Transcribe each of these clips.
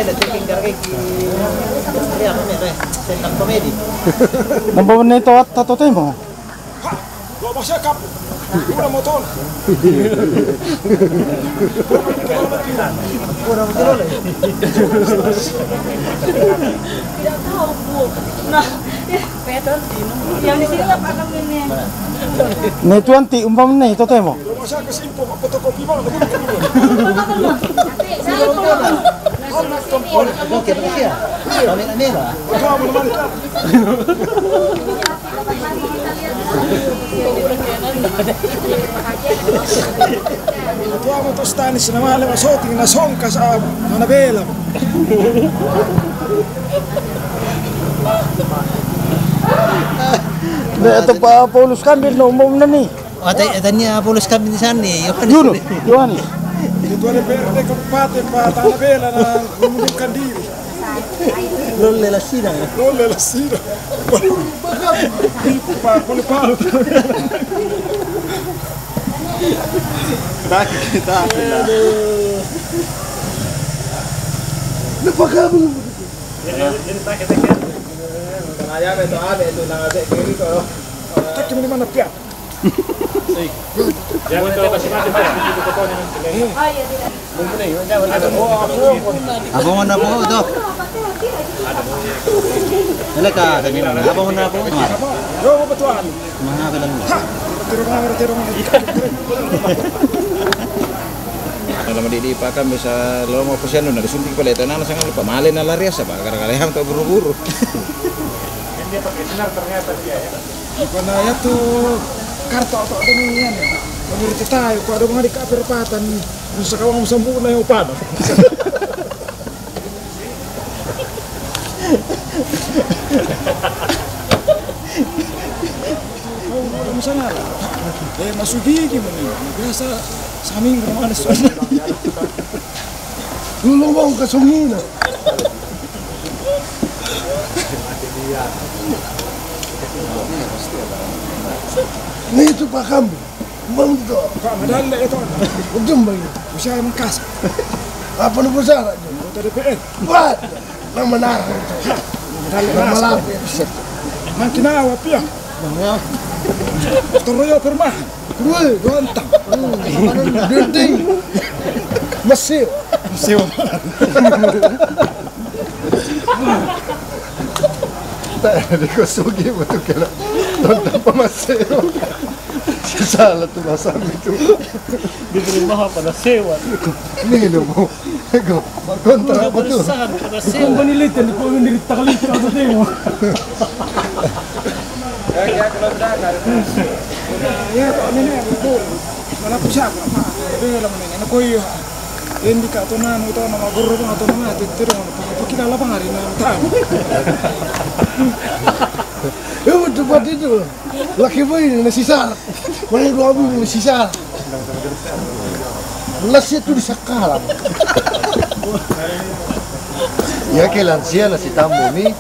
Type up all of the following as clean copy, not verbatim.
na taking karagay kaya kami ito sentang komedi. Nambawan na ito at tatotay mo. Lo masya kap. Pura motor. Pura motor. Tidak tahu bu. Nah, peton yang di sini apa namanya? Na 20 umpam na itotay mo. Lo masya kesimpo fotokopi mo. Oke, makasih ya. Kami na merah. Kamu naman. Tuo mo to stanis na mahal mo soting na songka sa manabela. Na ito pa Paulus Cambil na umpam na ni. Tanya Paulus kami di sana nih. Yohanes. Itu ada PRT Kabupaten Pak Tanabela na mengundurkan diri. Lolle la sira. Lolle la sira. Pak Polo-Palo. Kita. Lupa kamu. Jadi tak kita. Kaya beto ade itu na ade kiri ko. Tak kini mana pia. Jangan coba sih mati pak. Abang mana po ito? Nalaka, abang mana po? Yo betulan. Mga bilang mo. Tiro mana. Kalau di pakan bisa lo mau pesen na disuntik pala ito na sangat lupa malin na larias apa gara-gara to buru-buru. Dia pakai sinar ternyata dia ya. Bukan ya tuh kartu atau ada minyan ya. Menurut tayo ko ada mga di kaperpatan sa kawang sempurna yung upano. Kamu sana lah. Masugigi mo ni. Biasa sa aming ramana sa. Lulubang kasungina. Na ito pa kami. Mangdo. Pak madala ito. Ujung bayi. Usaha mengkas. Apa nu besar aja? Kota DPR. Buat. Nang menarik itu. Nang melapis. Makin awap ya. Toroyo permah. Kuy, gontang. Dinding. Mesir. Tak ada kosugi betul kena nonton pemaseo. Salah tuh bahasa itu. Diterima pada sewa. Ini loh mau. Ego, kontra betul. Pada sewa penelitian di pohon dari taklit atau temo. Ya kalau dah. Ya to ini betul. Wala po siya pa. Bela man ni ko iyo. Hindi ka to na ito na maguro ko to na titiro mo pakilala pa nga rin ng tao. Eu cepat itu. Laki boy nasisal. Wala dua minggu nasisal. Lasnya tuh disakal. Ya que la anciana si tamu mi.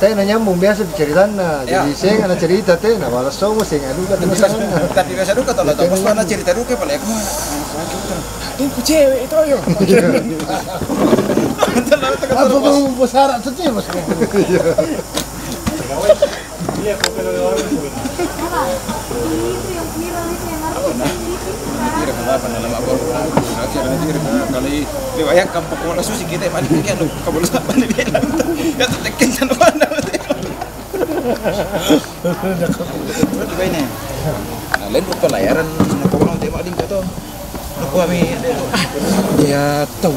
Tayo na nyambung biasa diceritaan na. Jadi saya nggak cerita teh, nah malas semua saya nggak duga terus sana. Tapi nasa duka to tapos mana cerita duka pala ko. Din ko cewek itu yo. Apa mau besar atau sih mas? Iya, pero Kira apa na lama ko. Kali liwayang kampung ko na susi kita man kaya no kabulsa pa ni dia. Ya tekken sa naman. Diba ini? Lain po pelayaran na ko ng tema din ka to. Ako kami dia tahu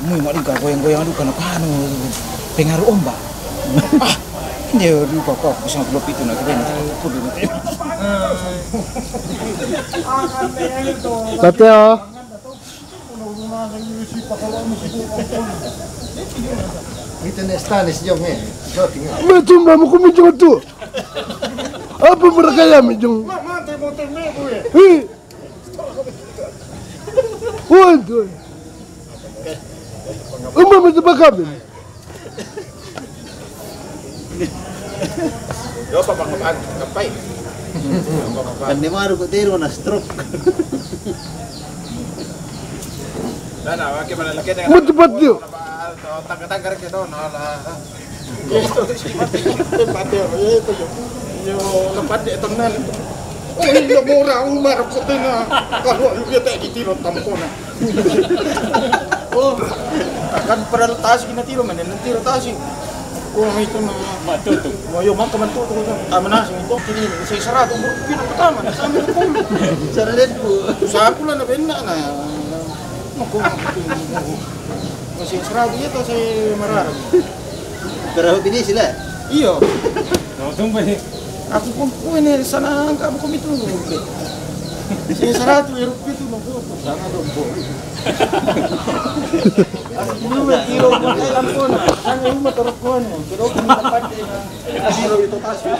muy maling ka goyang-goyang aduh kana paano pengaruh ombak. Dia di papa bisa belum itu nak kena. Tateo. Itu nestanis jong Macam mau kumijong tu. Apa berkaya mijong? Waduh. Umma macam bakabin. Yo pa kapay. Kandi maru ko tiro na stroke. Dana, wake malalaki na. Cepat dia. tangga-tangga kita nala. Itu sih mati itu yo lepas di tengah. Oh iya murah Umar kotena. Kalau dia tak ditiro tampona. Oh akan peraltas kita tiro mana nanti rotasi. Oh itu mah matu tuh. Mau yo mak kemen tuh amanah sing itu kini saya 100 rupiah pertama sampai ke puluh. Sarlet po. Usaha pula na benda na. Ako masih 100 itu saya marah. Pero bini sila. Iyo. No, tumpa ni. Aku pun ini sana angka aku itu. Saya 100 rupiah itu mau sana dong. Aku dulu kilo kaya lampon. Sana yung motor ko no. Pero kung dapat na kilo itu tasyo.